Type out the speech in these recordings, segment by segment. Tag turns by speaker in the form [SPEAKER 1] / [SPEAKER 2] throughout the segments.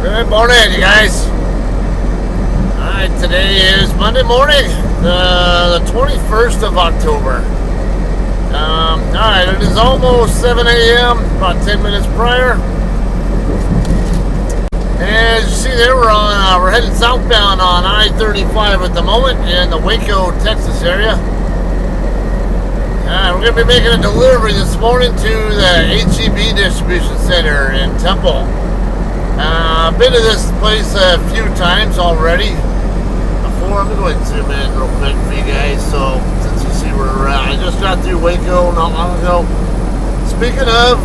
[SPEAKER 1] Good morning, you guys. Alright, today is Monday morning, the 21st of October. Alright, it is almost 7 a.m., about 10 minutes prior. As you see there, we're heading southbound on I-35 at the moment in the Waco, Texas area. We're going to be making a delivery this morning to the HEB distribution center in Temple. I've been to this place a few times already before. I'm going to zoom in real quick for you guys, so since you see where we're at. I just got through Waco not long ago. Speaking of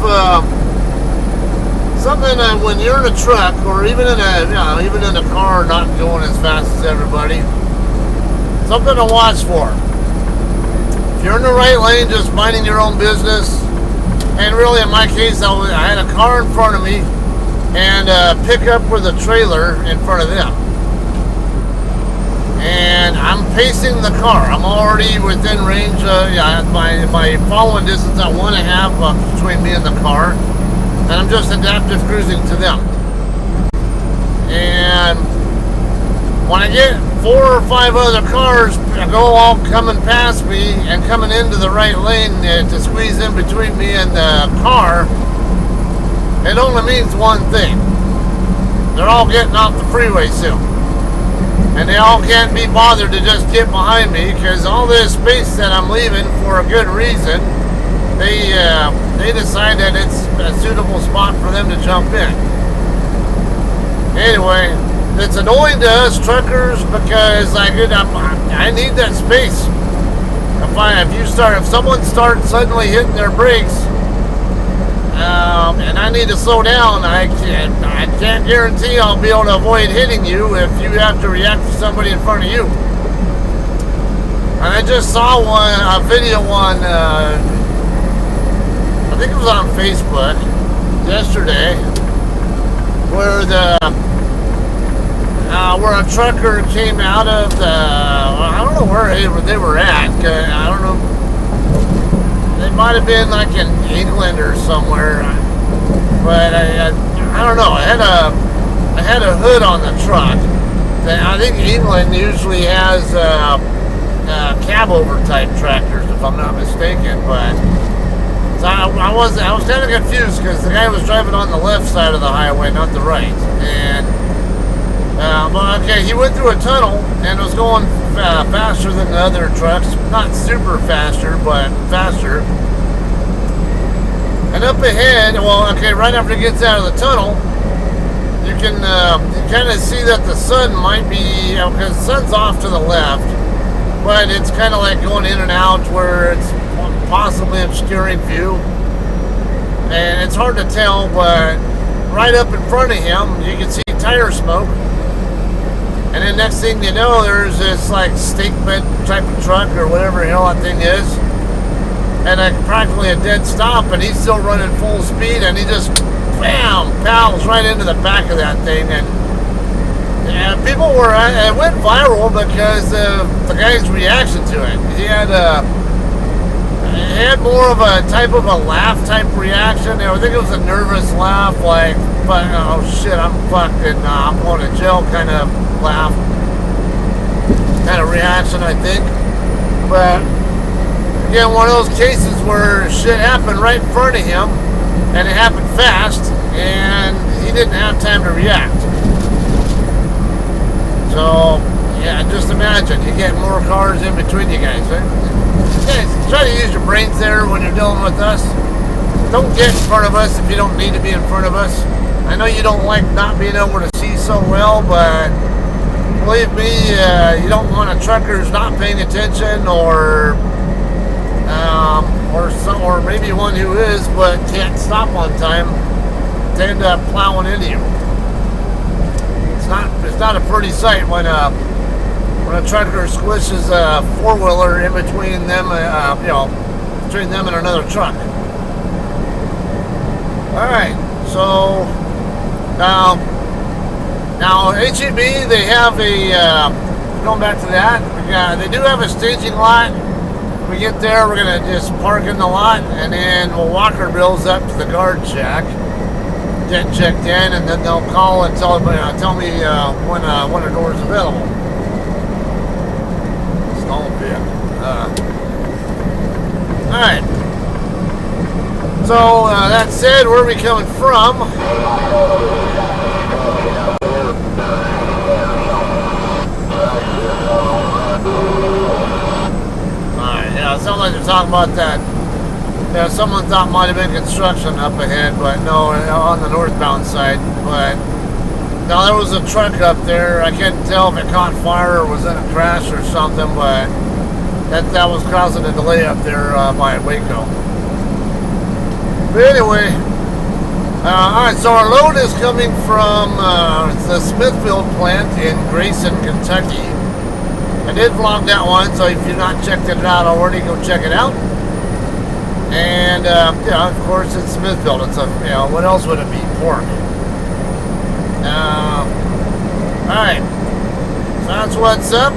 [SPEAKER 1] something, when you're in a truck or even in a car not going as fast as everybody, something to watch for. If you're in the right lane, just minding your own business, and really in my case, I had a car in front of me and a pickup with a trailer in front of them. And I'm pacing the car. I'm already within range. My following distance at 1.5 between me and the car. And I'm just adaptive cruising to them. And when I get 4 or 5 other cars go all coming past me and coming into the right lane to squeeze in between me and the car, it only means one thing. They're all getting off the freeway soon. And they all can't be bothered to just get behind me, because all this space that I'm leaving for a good reason, they decide that it's a suitable spot for them to jump in. Anyway, it's annoying to us truckers because I need that space. If someone starts suddenly hitting their brakes, and I need to slow down, I can't guarantee I'll be able to avoid hitting you if you have to react to somebody in front of you. And I just saw a video on, I think it was on Facebook yesterday, where where a trucker came out of I don't know where they were at. I don't know. They might have been like in England or somewhere, but I don't know. I had a hood on the truck. I think England usually has cab over type tractors, if I'm not mistaken. But so I was kind of confused because the guy was driving on the left side of the highway, not the right. And he went through a tunnel and was going faster than the other trucks. Not super faster, but faster. And up ahead, right after he gets out of the tunnel, you can kind of see that the sun might be, because the sun's off to the left, but it's kind of like going in and out where it's possibly obscuring view. And it's hard to tell, but right up in front of him, you can see tire smoke. And then next thing you know, there's this like stake bed type of truck or whatever the hell that thing is, and practically a dead stop, and he's still running full speed, and he just paddles right into the back of that thing. And people it went viral because of the guy's reaction to it. He had more of a type of a laugh type reaction. I think it was a nervous laugh, like, oh shit, I'm fucked and I'm going to jail kind of laugh, kind of reaction, I think. But again, one of those cases where shit happened right in front of him, and it happened fast, and he didn't have time to react. So yeah, just imagine you get more cars in between you guys, right? Yeah, try to use your brains there when you're dealing with us. Don't get in front of us if you don't need to be in front of us. I know you don't like not being able to see so well, but believe me, you don't want a truckers not paying attention, or maybe one who is but can't stop on time to end up plowing into you. It's not a pretty sight when a trucker squishes a four-wheeler in between them, between them and another truck. All right, so now HEB, they have going back to that, they do have a staging lot. When we get there, we're going to just park in the lot, and then we'll walk our bills up to the guard shack. get checked in, and then they'll call and tell me when a door is available. Stall pit. All right. So that said, where are we coming from? Alright, yeah, it sounds like they're talking about that. Yeah, someone thought might have been construction up ahead, but no, on the northbound side. But now there was a truck up there. I can't tell if it caught fire or was in a crash or something, but that was causing a delay up there by Waco. But anyway, alright, so our load is coming from the Smithfield plant in Grayson, Kentucky. I did vlog that one, so if you've not checked it out already, go check it out. And yeah, of course it's Smithfield. It's what else would it be? Pork. Alright, so that's what's up.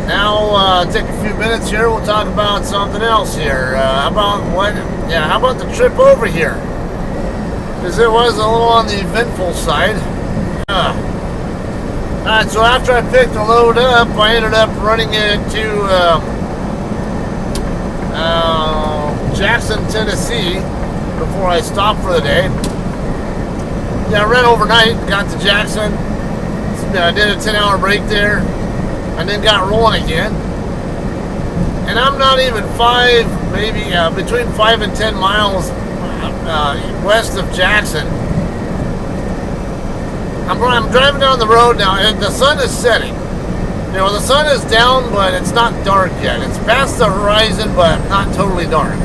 [SPEAKER 1] Now, take a few minutes here. We'll talk about something else here. How about the trip over here? Because it was a little on the eventful side. Alright, so after I picked the load up, I ended up running it to Jackson, Tennessee before I stopped for the day. Yeah, I ran overnight, got to Jackson. I did a 10-hour break there, and then got rolling again. And I'm not even between 5 and 10 miles west of Jackson. I'm driving down the road now, and the sun is setting. You know, the sun is down, but it's not dark yet. It's past the horizon, but not totally dark.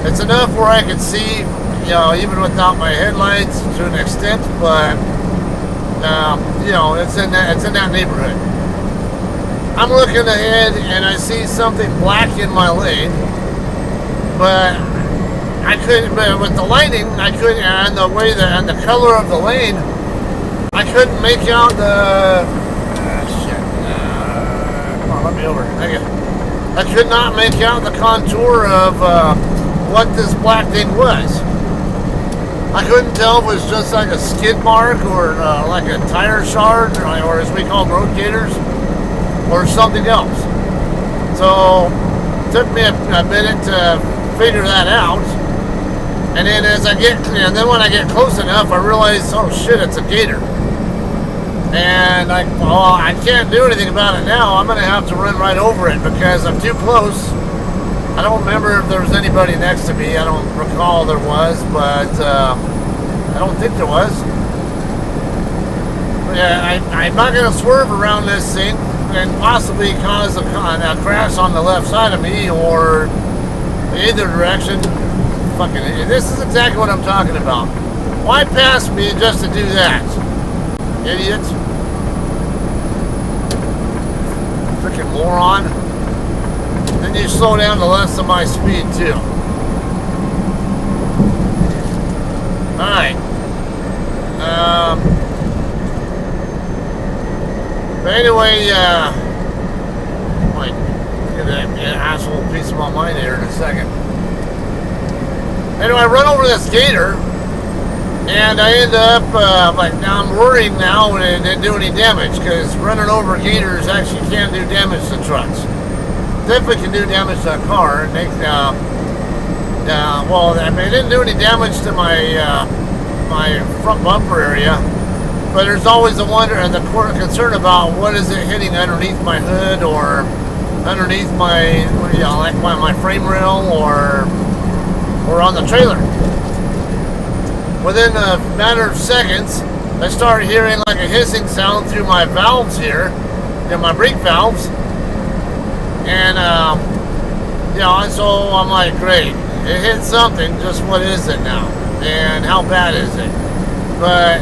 [SPEAKER 1] It's enough where I can see, you know, even without my headlights to an extent, but you know, it's in that neighborhood. I'm looking ahead and I see something black in my lane, but with the lighting, I couldn't, and the color of the lane, I couldn't make out the, come on, let me over, thank you. I could not make out the contour of what this black thing was. I couldn't tell if it was just like a skid mark or like a tire shard, or as we call them, road gators, or something else. So it took me a minute to figure that out. And then when I get close enough, I realize, oh shit, it's a gator. And I can't do anything about it now. I'm gonna have to run right over it because I'm too close. I don't remember if there was anybody next to me. I don't recall there was, but I don't think there was. But yeah, I'm not gonna swerve around this thing and possibly cause a crash on the left side of me or either direction. This is exactly what I'm talking about. Why pass me just to do that? Idiot. Freaking moron. Then you slow down to less than my speed too. Alright. But anyway, might get that asshole piece of my mind here in a second. Anyway, I run over this gator, and I end up, now I'm worrying now when it didn't do any damage, because running over gators actually can do damage to trucks. Definitely can do damage to a car, and it didn't do any damage to my my front bumper area, but there's always the wonder and the concern about what is it hitting underneath my hood or underneath my frame rail or on the trailer. Within a matter of seconds, I started hearing like a hissing sound through my valves here, my brake valves, and so I'm like, great, it hit something. Just what is it now, and how bad is it? But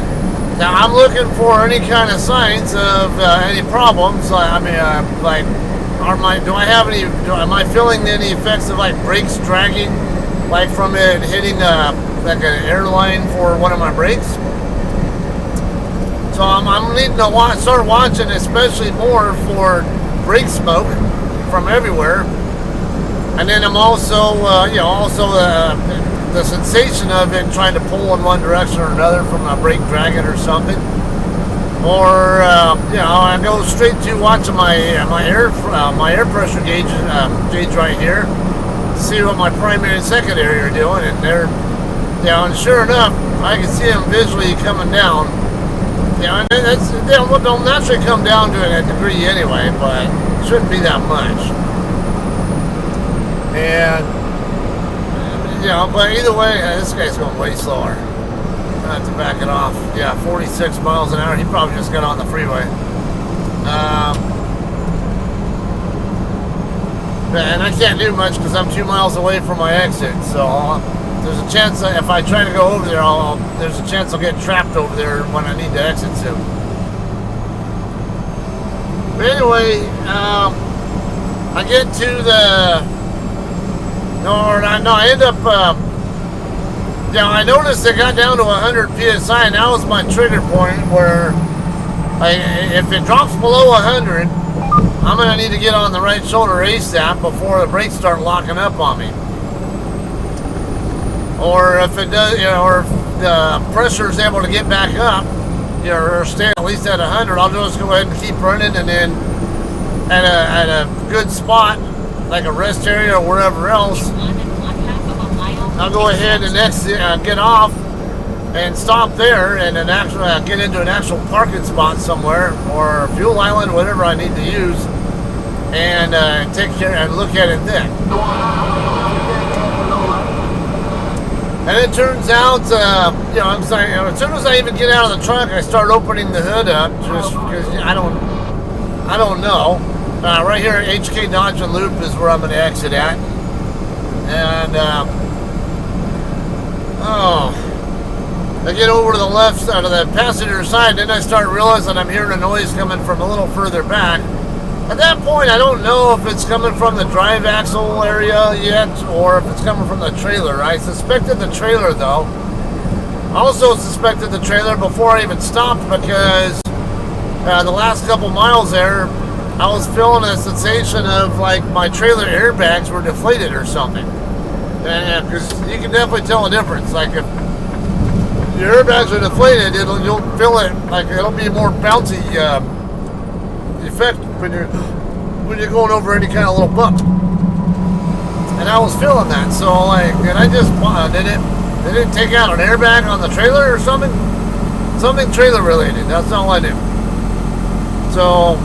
[SPEAKER 1] now I'm looking for any kind of signs of any problems. Am I feeling any effects of like brakes dragging, like from it hitting like an airline for one of my brakes? So I'm needing to start watching, especially more for brake smoke from everywhere. And then I'm also, the the sensation of it trying to pull in one direction or another from a brake dragging or something. Or you know, I go straight to watching my air pressure gauge right here, see what my primary and secondary are doing, and they're, you know, and sure enough, I can see them visually coming down. You know, and they'll naturally come down to a degree anyway, but it shouldn't be that much. And you know, but either way, this guy's going way slower. I have to back it off. Yeah, 46 miles an hour. He probably just got on the freeway. And I can't do much because I'm 2 miles away from my exit. So there's a chance that if I try to go over there, there's a chance I'll get trapped over there when I need to exit soon. But anyway, I get to the... I end up... I noticed it got down to 100 PSI, and that was my trigger point where if it drops below 100, I'm going to need to get on the right shoulder ASAP before the brakes start locking up on me. Or if it does, you know, or if the pressure is able to get back up, you know, or stay at least at 100, I'll just go ahead and keep running, and then at a good spot, like a rest area or wherever else, I'll go ahead and exit, get off and stop there, and then actually get into an actual parking spot somewhere or fuel island, whatever I need to use, and take care and look at it then. And it turns out, you know, as soon as I even get out of the truck, I start opening the hood up just because I don't know. Right here at HK Dodge and Loop is where I'm going to exit at, and I get over to the left side of the passenger side, then I start realizing I'm hearing a noise coming from a little further back. At that point, I don't know if it's coming from the drive axle area yet, or if it's coming from the trailer. I suspected the trailer, though. I also suspected the trailer before I even stopped, because the last couple miles there, I was feeling a sensation of like my trailer airbags were deflated or something. Because you can definitely tell a difference. Like if your airbags are deflated, you'll feel it, like it'll be a more bouncy effect when you're going over any kind of little bump. And I was feeling that, so like, and I just they didn't take out an airbag on the trailer or something trailer related. That's all I did. So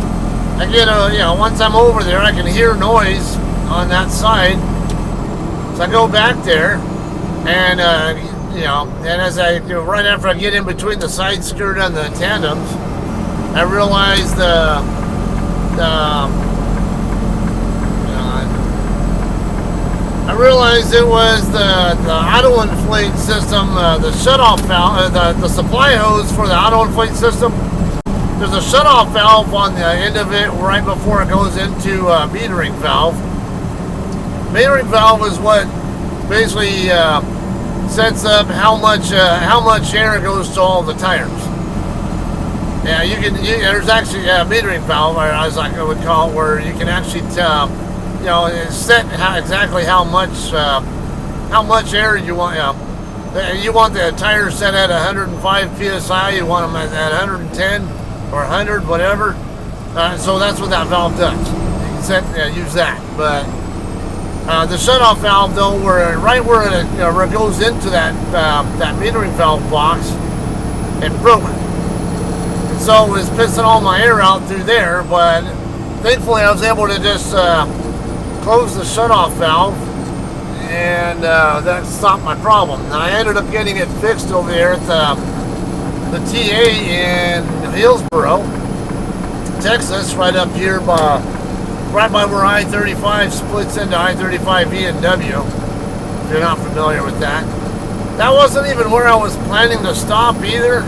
[SPEAKER 1] I get you know, once I'm over there, I can hear noise on that side. So I go back there, and you know, and as right after I get in between the side skirt and the tandems, I realize I realized it was the auto inflate system, the shutoff valve, the supply hose for the auto inflate system. There's a shutoff valve on the end of it right before it goes into metering valve. Metering valve is what basically sets up how much air goes to all the tires. Yeah, there's actually a metering valve, as I would call it, where you can actually you know, set exactly how much air you want. You want the tires set at 105 psi. You want them at 110 or 100, whatever. So that's what that valve does. You can use that, but. The shutoff valve, though, right where it goes into that metering valve box, it broke. And so it was pissing all my air out through there, but thankfully I was able to just close the shutoff valve, and that stopped my problem. And I ended up getting it fixed over there at the TA in Hillsboro, Texas, right up here right by where I-35 splits into I-35E and W, if you're not familiar with that. That wasn't even where I was planning to stop either.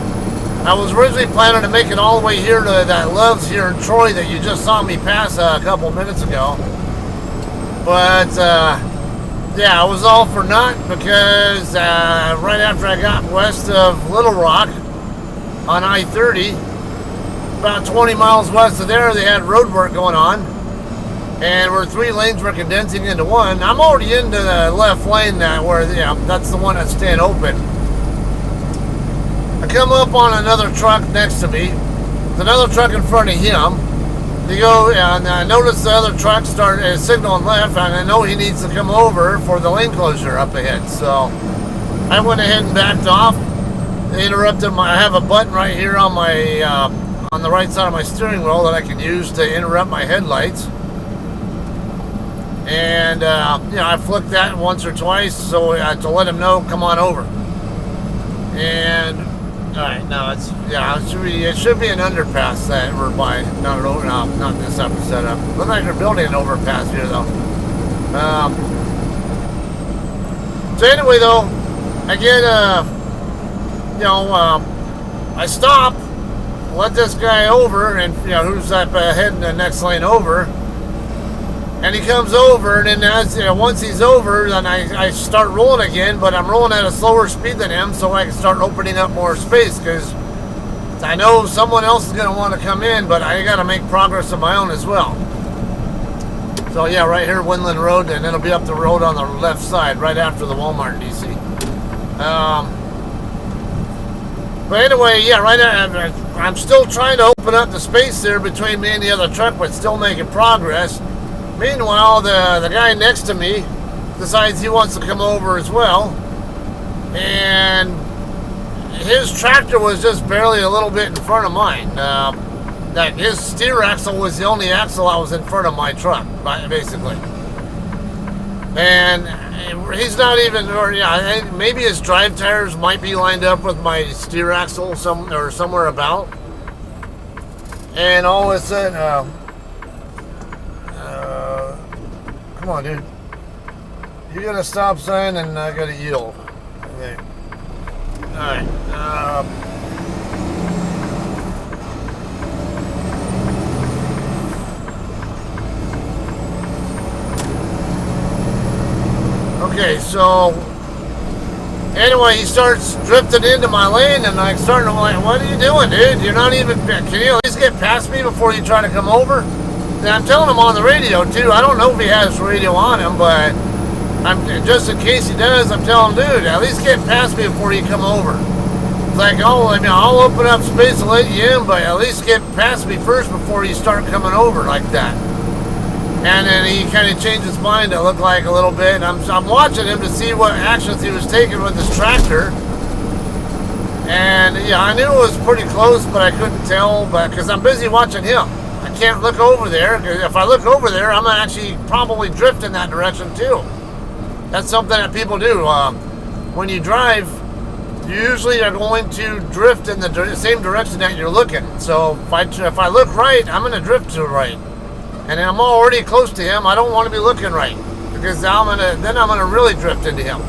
[SPEAKER 1] I was originally planning to make it all the way here to that Love's here in Troy that you just saw me pass a couple minutes ago. But, yeah, it was all for naught, because right after I got west of Little Rock on I-30, about 20 miles west of there, they had road work going on. and where 3 lanes were condensing into one. I'm already into the left lane now, where that's the one that's staying open. I come up on another truck next to me. There's another truck in front of him. You go, and I notice the other truck started signaling left, and I know he needs to come over for the lane closure up ahead. So I went ahead and backed off. Interrupted I have a button right here on my on the right side of my steering wheel that I can use to interrupt my headlights. And I flicked that once or twice so to let him know, come on over. And all right, now it should be an underpass that we're by, not this type of setup. Looks like they're building an overpass here though. So anyway though, I get I stop, let this guy over, and who's up heading the next lane over. And he comes over, and then once he's over, then I start rolling again, but I'm rolling at a slower speed than him so I can start opening up more space, because I know someone else is going to want to come in, but I got to make progress of my own as well. So yeah, right here, Windland Road, and it'll be up the road on the left side, right after the Walmart DC. But anyway, yeah, I'm still trying to open up the space there between me and the other truck, but still making progress. Meanwhile, the guy next to me decides he wants to come over as well, and his tractor was just barely a little bit in front of mine. That his steer axle was the only axle I was in front of my truck, basically. And he's not even, maybe his drive tires might be lined up with my steer axle somewhere about. And all of a sudden, come on, dude. You got a stop sign and I got to yield. Okay. Alright. Okay, so anyway, he starts drifting into my lane, and I'm starting to like, what are you doing, dude? You're not even, can you at least get past me before you try to come over? And I'm telling him on the radio too. I don't know if he has radio on him, but just in case he does, I'm telling him, dude, at least get past me before you come over. It's like, I'll open up space to let you in, but at least get past me first before you start coming over like that. And then he kind of changed his mind, it looked like, a little bit. And I'm watching him to see what actions he was taking with his tractor. And yeah, I knew it was pretty close, but I couldn't tell, because I'm busy watching him. I can't look over there, because if I look over there, I'm actually probably drift in that direction too. That's something that people do. When you drive, you usually are going to drift in the same direction that you're looking. So if I look right, I'm going to drift to the right. And I'm already close to him. I don't want to be looking right, because then I'm gonna really drift into him.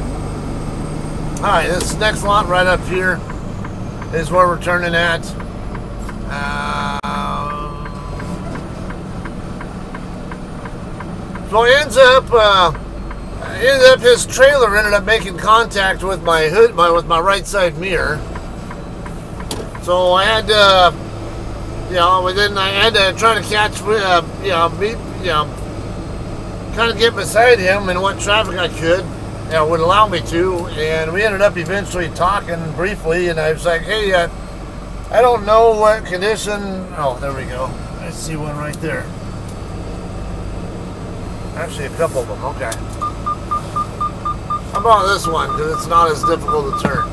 [SPEAKER 1] All right, this next lot right up here is where we're turning at. So it ends up his trailer ended up making contact with my hood, with my right side mirror. So I had to. Then I had to try to catch, kind of get beside him in what traffic I could, would allow me to. And we ended up eventually talking briefly, and I was like, hey, I don't know what condition. Oh, there we go. I see one right there. Actually, a couple of them. Okay. How about this one? Because it's not as difficult to turn.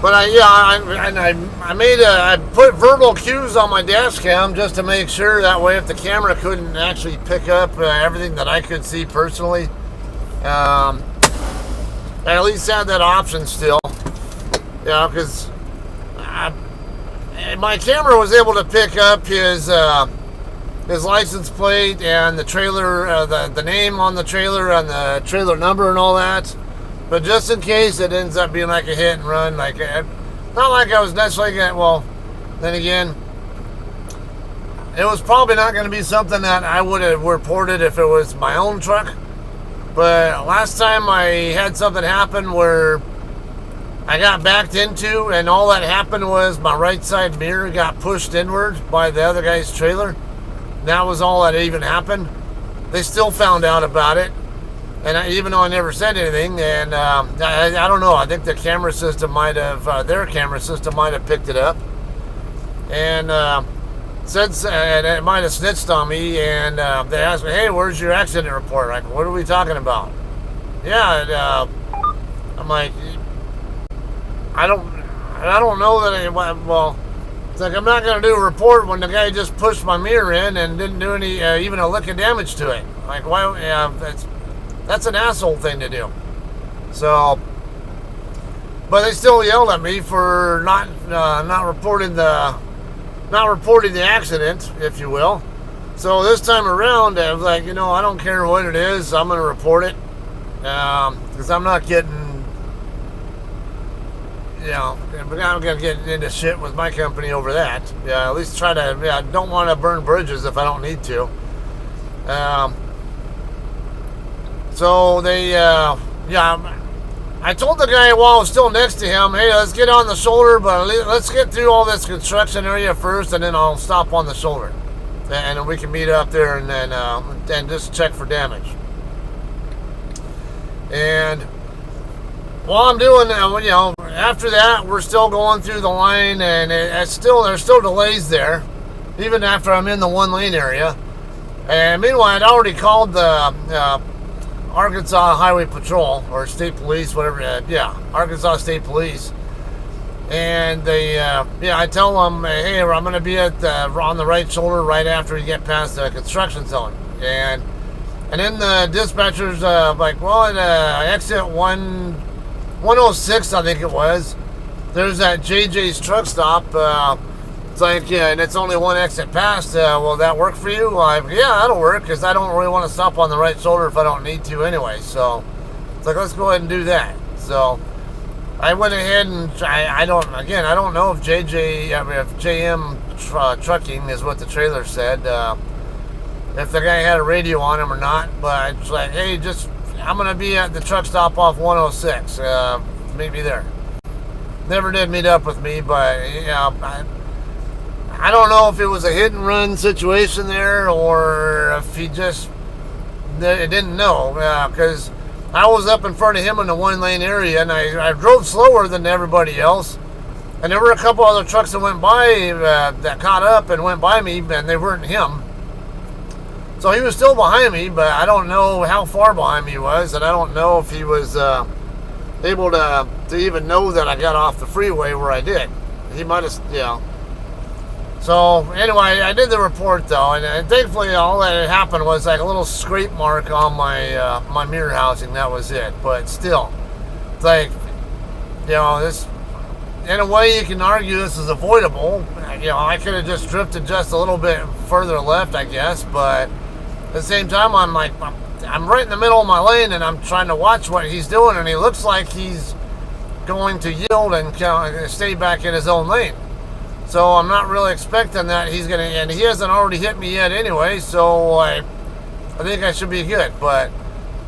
[SPEAKER 1] But I put verbal cues on my dash cam just to make sure that way if the camera couldn't actually pick up everything that I could see personally, I at least had that option still. Because my camera was able to pick up his license plate and the trailer, the name on the trailer and the trailer number and all that. But just in case it ends up being like a hit and run, not like I was necessarily going to, well, then again, it was probably not going to be something that I would have reported if it was my own truck. But last time I had something happen where I got backed into, and all that happened was my right side mirror got pushed inward by the other guy's trailer. That was all that even happened. They still found out about it, and even though I never said anything, and I don't know. I think the camera system might have, their camera system might have picked it up, and and it might have snitched on me. And they asked me, "Hey, where's your accident report?" Like, what are we talking about? Yeah, and, I'm like, I don't know that. Well, it's like I'm not going to do a report when the guy just pushed my mirror in and didn't do any, even a lick of damage to it. Like, why? That's an asshole thing to do. So, but they still yelled at me for not reporting the accident, if you will. So this time around, I was like, I don't care what it is. I'm going to report it because I'm not getting. I'm not going to get into shit with my company over that. Yeah, at least try to. I don't want to burn bridges if I don't need to. So they, I told the guy while I was still next to him, hey, let's get on the shoulder, but let's get through all this construction area first, and then I'll stop on the shoulder. And then we can meet up there and then just check for damage. And while I'm doing that, after that, we're still going through the line, and there's still delays there, even after I'm in the one lane area. And meanwhile, I'd already called the Arkansas Highway Patrol or State Police, whatever. Arkansas State Police. And they, I tell them, hey, I'm going to be on the right shoulder right after we get past the construction zone. And then the dispatcher's like, well, at exit 106, I think it was, there's that JJ's truck stop. It's like, yeah, and it's only one exit past. Will that work for you? Yeah, that'll work, because I don't really want to stop on the right shoulder if I don't need to anyway. So it's like, let's go ahead and do that. So I went ahead and I don't know if if JM Trucking is what the trailer said, if the guy had a radio on him or not. But it's like, hey, I'm going to be at the truck stop off 106. Meet me there. Never did meet up with me, but I don't know if it was a hit and run situation there, or if he just didn't know, because I was up in front of him in the one lane area, and I drove slower than everybody else, and there were a couple other trucks that went by that caught up and went by me, and they weren't him. So he was still behind me, but I don't know how far behind me he was, and I don't know if he was able to even know that I got off the freeway where I did. He might have, So anyway, I did the report though, and thankfully all that had happened was like a little scrape mark on my my mirror housing. That was it. But still, it's like, this, in a way you can argue this is avoidable. I could have just drifted just a little bit further left, I guess, but at the same time, I'm like, I'm right in the middle of my lane, and I'm trying to watch what he's doing, and he looks like he's going to yield and stay back in his own lane. So I'm not really expecting that he's going to, and he hasn't already hit me yet anyway, so I think I should be good. But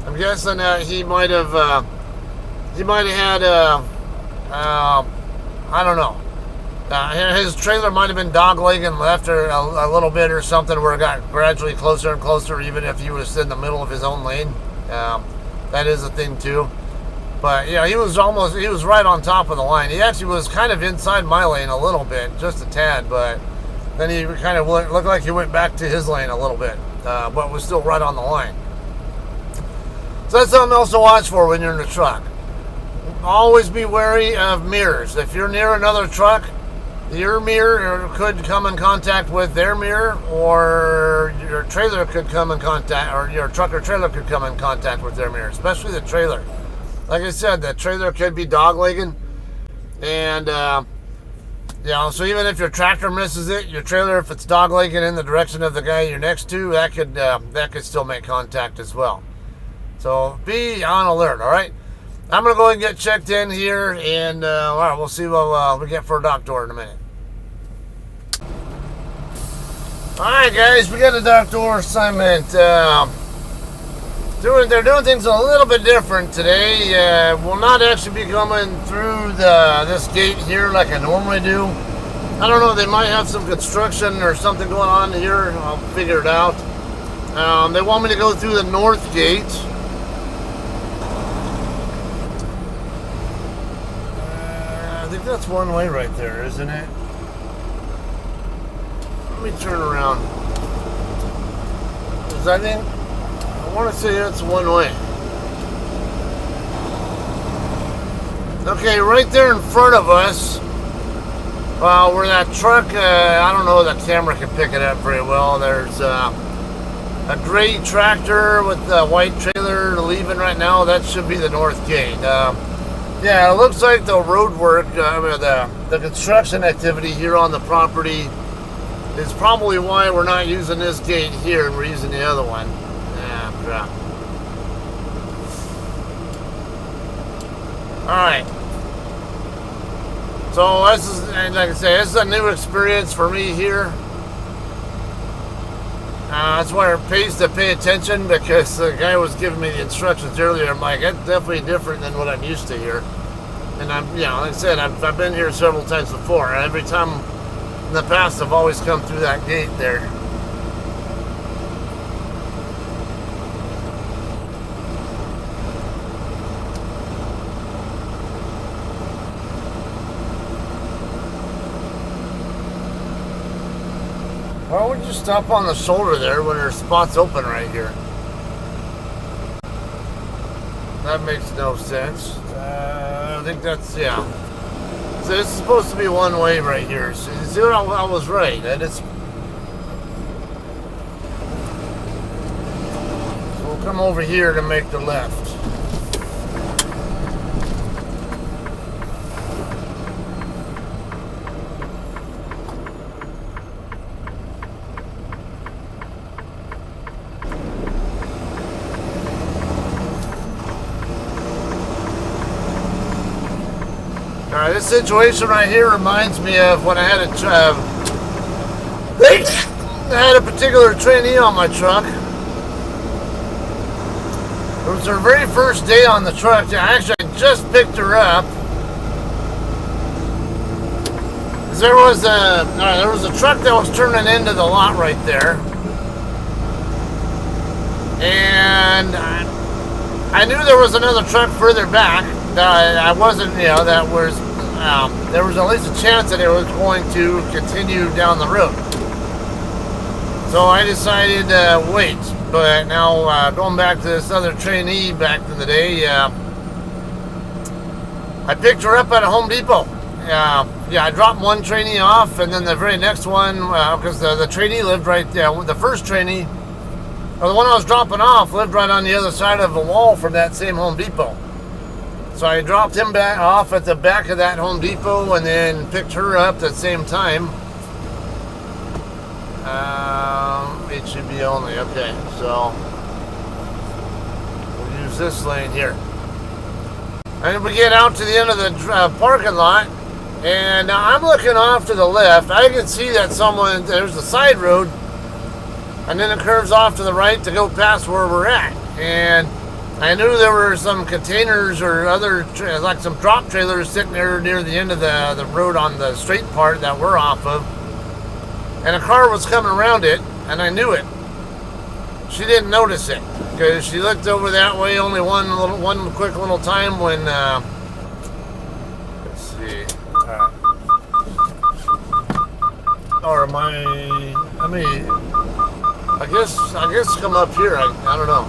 [SPEAKER 1] I'm guessing that he might have had, I don't know. His trailer might have been dog-legging left or a little bit or something, where it got gradually closer and closer, even if he was in the middle of his own lane. That is a thing too. But he was right on top of the line. He actually was kind of inside my lane a little bit, just a tad, but then he kind of looked like he went back to his lane a little bit, but was still right on the line. So that's something else to watch for when you're in the truck. Always be wary of mirrors. If you're near another truck, your mirror could come in contact with their mirror, or your trailer could come in contact, or your truck or trailer could come in contact with their mirror, especially the trailer. Like I said, the trailer could be dog-legging, and so even if your tractor misses it, your trailer, if it's dog-legging in the direction of the guy you're next to, that could still make contact as well. So be on alert. All right, I'm gonna go ahead and get checked in here, and all right, we'll see what we get for a dock door in a minute. All right, guys, we got a dock door assignment. They're doing things a little bit different today. We'll not actually be coming through this gate here like I normally do. I don't know, they might have some construction or something going on here. I'll figure it out. They want me to go through the north gate. I think that's one way right there, isn't it? Let me turn around. Because I think, I want to say that's one way. Okay, right there in front of us, where that truck, I don't know, the camera can pick it up very well. There's a gray tractor with the white trailer leaving right now. That should be the north gate. Yeah, it looks like the road work, the construction activity here on the property is probably why we're not using this gate here and we're using the other one. Yeah, crap. Alright. So this is, and like I say, this is a new experience for me here. That's why it pays to pay attention, because the guy was giving me the instructions earlier. I'm like, that's definitely different than what I'm used to here. And I'm, you know, like I said, I've been here several times before. And every time in the past, I've always come through that gate there. Why would you stop on the shoulder there when there's spots open right here? That makes no sense. I think that's, yeah. So this is supposed to be one way right here. So you see what I was right. And it's, so we'll come over here to make the left. This situation right here reminds me of when I had a particular trainee on my truck. It was her very first day on the truck. Actually, I just picked her up. There was a truck that was turning into the lot right there, and I knew there was another truck further back that I wasn't, you know, that was. There was at least a chance that it was going to continue down the road. So I decided to wait. But now, going back to this other trainee back in the day, I picked her up at a Home Depot. Yeah, I dropped one trainee off, and then the very next one, because the trainee lived right there, the first trainee, or the one I was dropping off, lived right on the other side of the wall from that same Home Depot. So I dropped him back off at the back of that Home Depot and then picked her up at the same time. It should be only, okay, so we'll use this lane here. And we get out to the end of the parking lot, and I'm looking off to the left. I can see that there's a side road, and then it curves off to the right to go past where we're at. And I knew there were some containers or other, like some drop trailers sitting there near the end of the road on the straight part that we're off of. And a car was coming around it, and I knew it. She didn't notice it, because she looked over that way only one quick little time when, let's see. Or am I guess come up here, I don't know.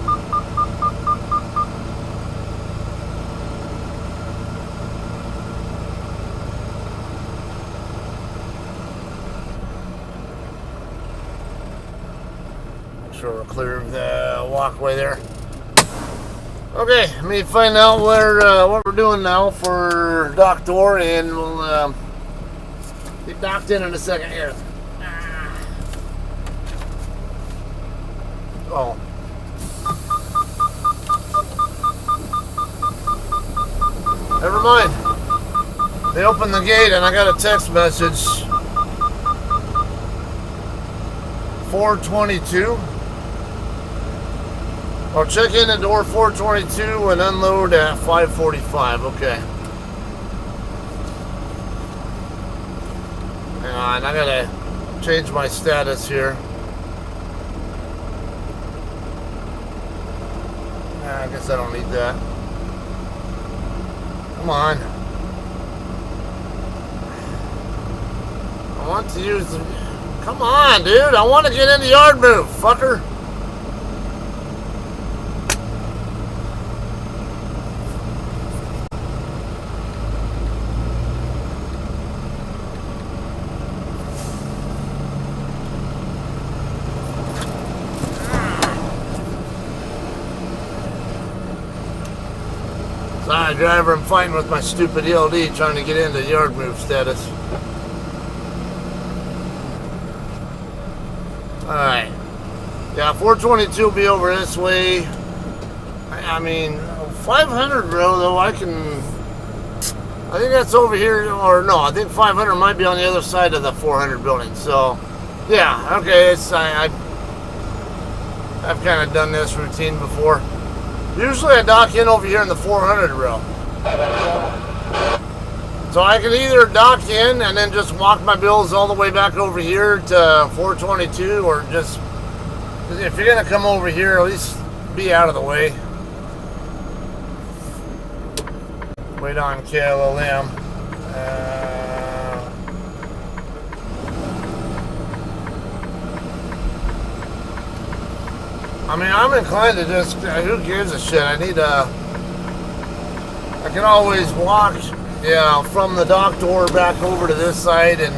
[SPEAKER 1] We're clear of the walkway there. Okay, let me find out what we're doing now for dock door, and we'll get docked in a second here. Oh. Never mind. They opened the gate and I got a text message. 422. I'll check in at door 422 and unload at 545. Okay. Hang on, I gotta change my status here. I guess I don't need that. Come on. I want to use the... Come on, dude. I want to get in the yard move, fucker. Sorry, driver, I'm fighting with my stupid ELD trying to get into yard move status. Alright. Yeah, 422 will be over this way. I mean, 500 row, though, I think that's over here, or no, I think 500 might be on the other side of the 400 building. So, yeah, okay, I've kind of done this routine before. Usually I dock in over here in the 400 row. So I can either dock in and then just walk my bills all the way back over here to 422, or just, if you're going to come over here, at least be out of the way. Wait on KLLM. I mean, I'm inclined to just, who gives a shit? I can always walk, yeah, from the dock door back over to this side and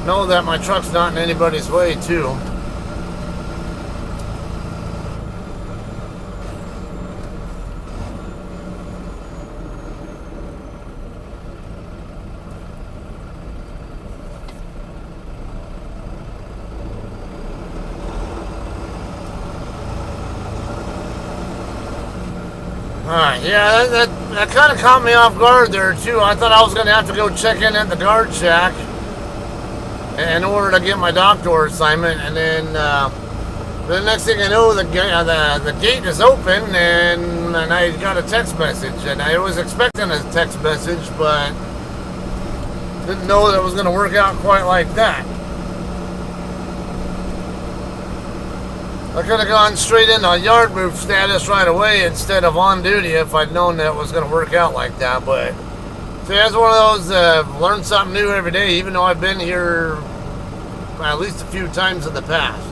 [SPEAKER 1] know that my truck's not in anybody's way, too. Alright, yeah, that kind of caught me off guard there, too. I thought I was going to have to go check in at the guard shack in order to get my dock door assignment, and then the next thing I know, the gate is open, and I got a text message, and I was expecting a text message, but didn't know that it was going to work out quite like that. I could have gone straight into yard move status right away instead of on duty if I'd known that it was going to work out like that. But see, that's one of those, learn something new every day, even though I've been here at least a few times in the past.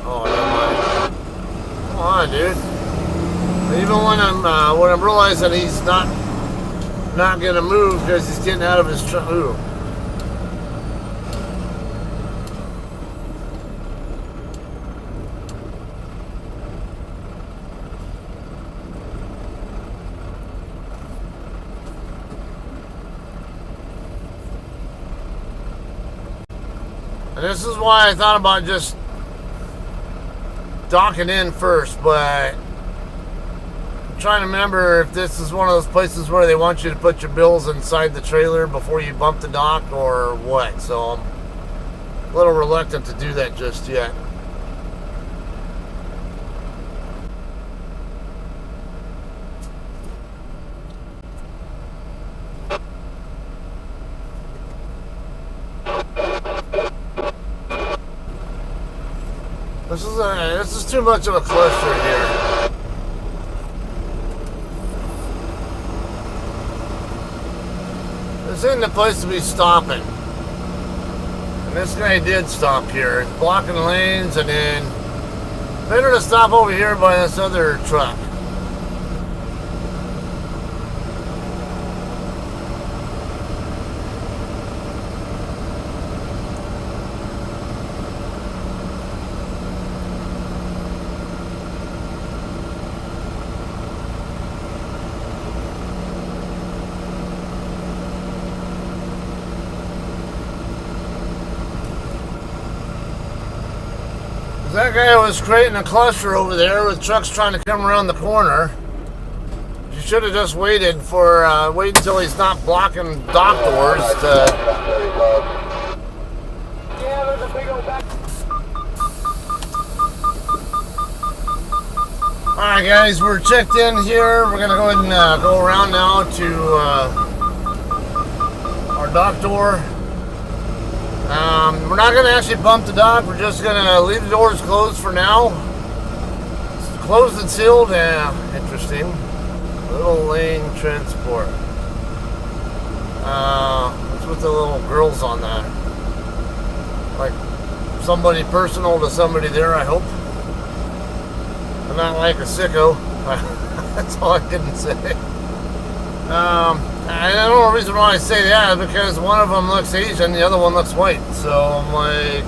[SPEAKER 1] Oh, never mind. Come on, dude. Even when I'm realizing he's not gonna move because he's getting out of his truck. Ooh. And this is why I thought about just docking in first, but trying to remember if this is one of those places where they want you to put your bills inside the trailer before you bump the dock or what. So I'm a little reluctant to do that just yet. This is too much of a cluster here. This ain't the place to be stopping. And this guy did stop here. It's blocking lanes, and then better to stop over here by this other truck. That guy was creating a cluster over there with trucks trying to come around the corner. You should have just waited for, wait until he's not blocking dock doors to...
[SPEAKER 2] Yeah, there's a big old back.
[SPEAKER 1] Alright guys, we're checked in here. We're going to go ahead and go around now to our dock door. We're not going to actually bump the dock. We're just going to leave the doors closed for now. It's closed and sealed. Interesting. Little lane transport. What's with the little girls on that? Like somebody personal to somebody there, I hope. I'm not like a sicko. That's all I can say. I don't know the reason why I say that, because one of them looks Asian, the other one looks white. So I'm like,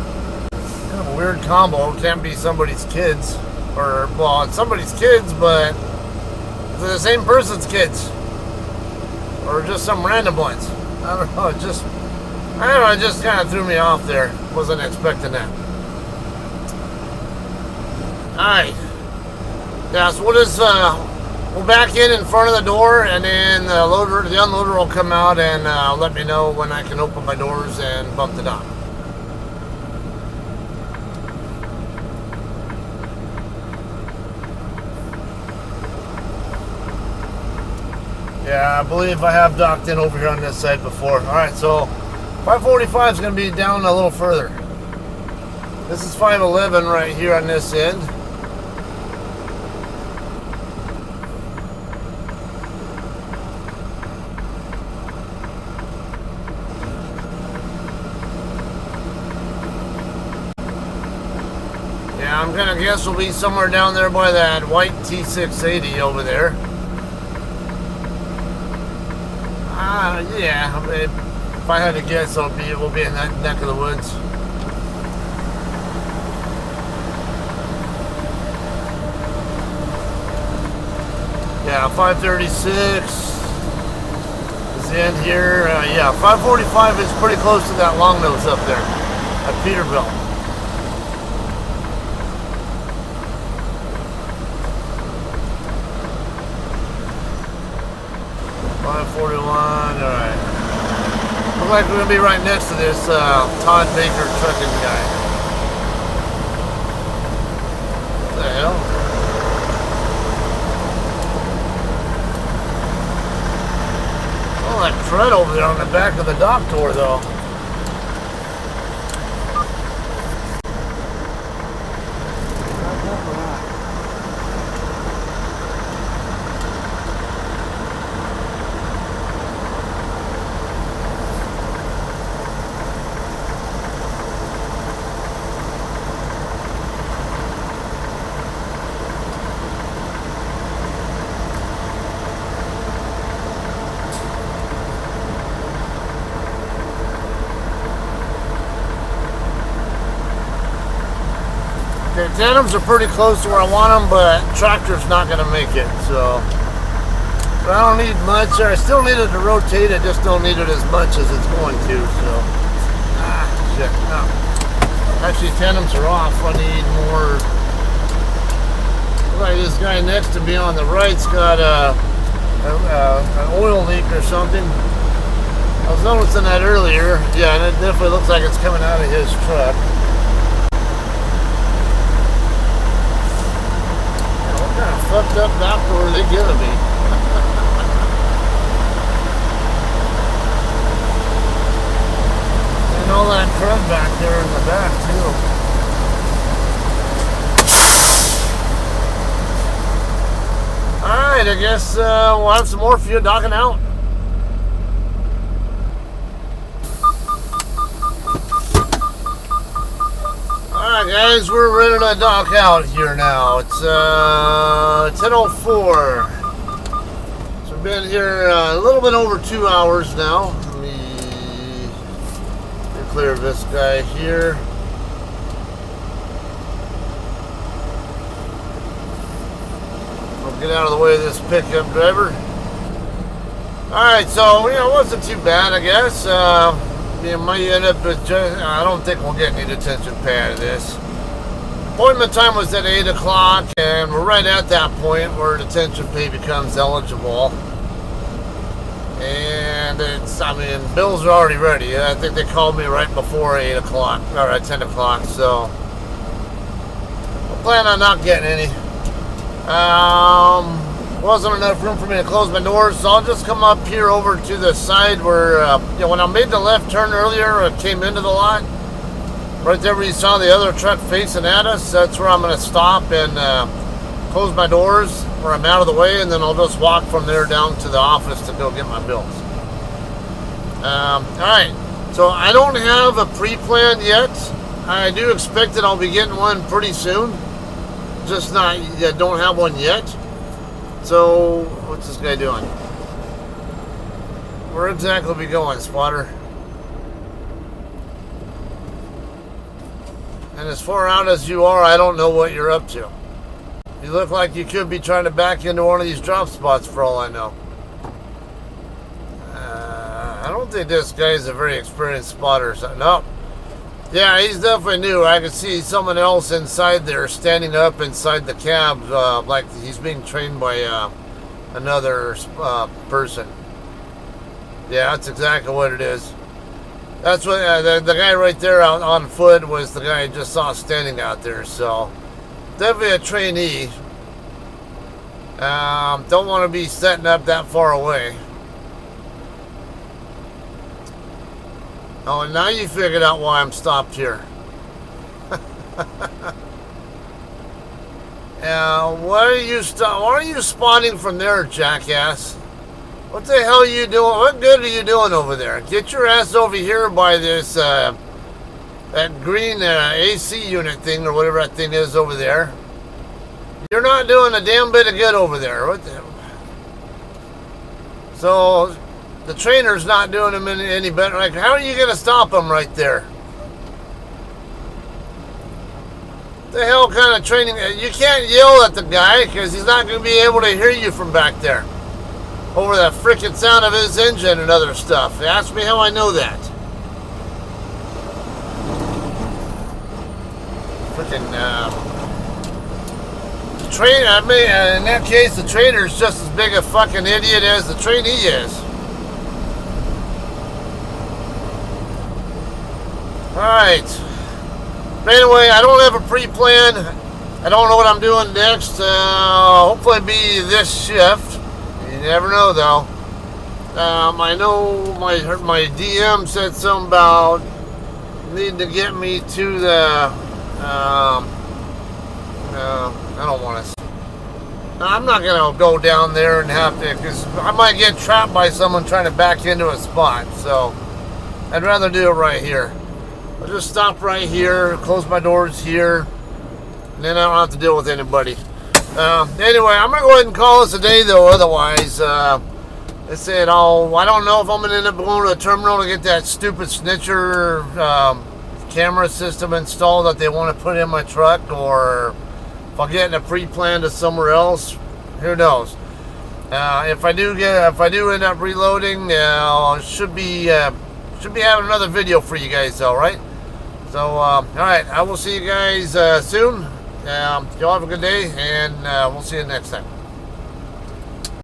[SPEAKER 1] kind of a weird combo. It can't be somebody's kids. Or, well, it's somebody's kids, but they're the same person's kids. Or just some random ones. I don't know, it just kind of threw me off there. Wasn't expecting that. Alright. Yeah, so we'll back in front of the door, and then the unloader will come out and let me know when I can open my doors and bump the dock. Yeah, I believe I have docked in over here on this side before. Alright, so 545 is going to be down a little further. This is 511 right here on this end. Yeah, I'm going to guess we'll be somewhere down there by that white T680 over there. Yeah, I mean, if I had to guess, we'll be in that neck of the woods. Yeah, 536 is the end here. Yeah, 545 is pretty close to that long nose up there at Peterbilt. Alright. Looks like we're going to be right next to this Todd Baker trucking guy. What the hell? Oh, that tread over there on the back of the dock door, though. Okay, tandems are pretty close to where I want them, but tractor's not going to make it, so. But I don't need much. I still need it to rotate, I just don't need it as much as it's going to, so. Shit, no. Actually, tandems are off. I need more. Looks like this guy next to me on the right's got an oil leak or something. I was noticing that earlier. Yeah, and it definitely looks like it's coming out of his truck. Fucked up dock door they giving me. And all that crud back there in the back too. Alright, I guess we'll have some more for you docking out. Alright guys, we're ready to dock out here now. It's 10:04. So we've been here a little bit over 2 hours now. Let me clear this guy here. I'll get out of the way of this pickup driver. Alright, so it wasn't too bad, I guess. You might end up with just, I don't think we'll get any detention pay out of this. Appointment time was at 8 o'clock, and we're right at that point where detention pay becomes eligible. And it's, I mean, bills are already ready. I think they called me right before 8 o'clock, or at 10 o'clock, so I plan on not getting any. Wasn't enough room for me to close my doors, so I'll just come up here over to the side where, you know, when I made the left turn earlier, I came into the lot. Right there where you saw the other truck facing at us, that's where I'm going to stop and close my doors where I'm out of the way, and then I'll just walk from there down to the office to go get my bills. Alright, so I don't have a pre-plan yet. I do expect that I'll be getting one pretty soon. Just not, I don't have one yet. So, what's this guy doing? Where exactly are we going, spotter? And as far out as you are, I don't know what you're up to. You look like you could be trying to back into one of these drop spots for all I know. I don't think this guy's a very experienced spotter. So, no. Yeah, he's definitely new. I can see someone else inside there standing up inside the cab like he's being trained by another person. Yeah, that's exactly what it is. That's what the guy right there out on foot was the guy I just saw standing out there. So definitely a trainee. Don't want to be setting up that far away. Oh, and now you figured out why I'm stopped here. Why are you spawning from there, jackass? What the hell are you doing? What good are you doing over there? Get your ass over here by this, that green AC unit thing or whatever that thing is over there. You're not doing a damn bit of good over there. What the? So, the trainer's not doing him any better. Like, how are you going to stop him right there? The hell kind of training? You can't yell at the guy because he's not going to be able to hear you from back there. Over the freaking sound of his engine and other stuff. Ask me how I know that. Freaking, the trainer, I mean, in that case, the trainer's just as big a fucking idiot as the trainee is. Alright. But anyway, I don't have a pre-plan. I don't know what I'm doing next. Hopefully be this shift. You never know, though. I know my DM said something about needing to get me to the. I don't want to. I'm not gonna go down there and have to, because I might get trapped by someone trying to back into a spot. So I'd rather do it right here. I'll just stop right here, close my doors here, and then I don't have to deal with anybody. Anyway, I'm going to go ahead and call this a day, though. Otherwise, they said, I don't know if I'm going to end up going to a terminal to get that stupid snitcher camera system installed that they want to put in my truck, or if I'm getting a pre-plan to somewhere else. Who knows? If I do end up reloading, should be having another video for you guys, though, right? So, all right, I will see you guys soon. Y'all have a good day, and we'll see you next time.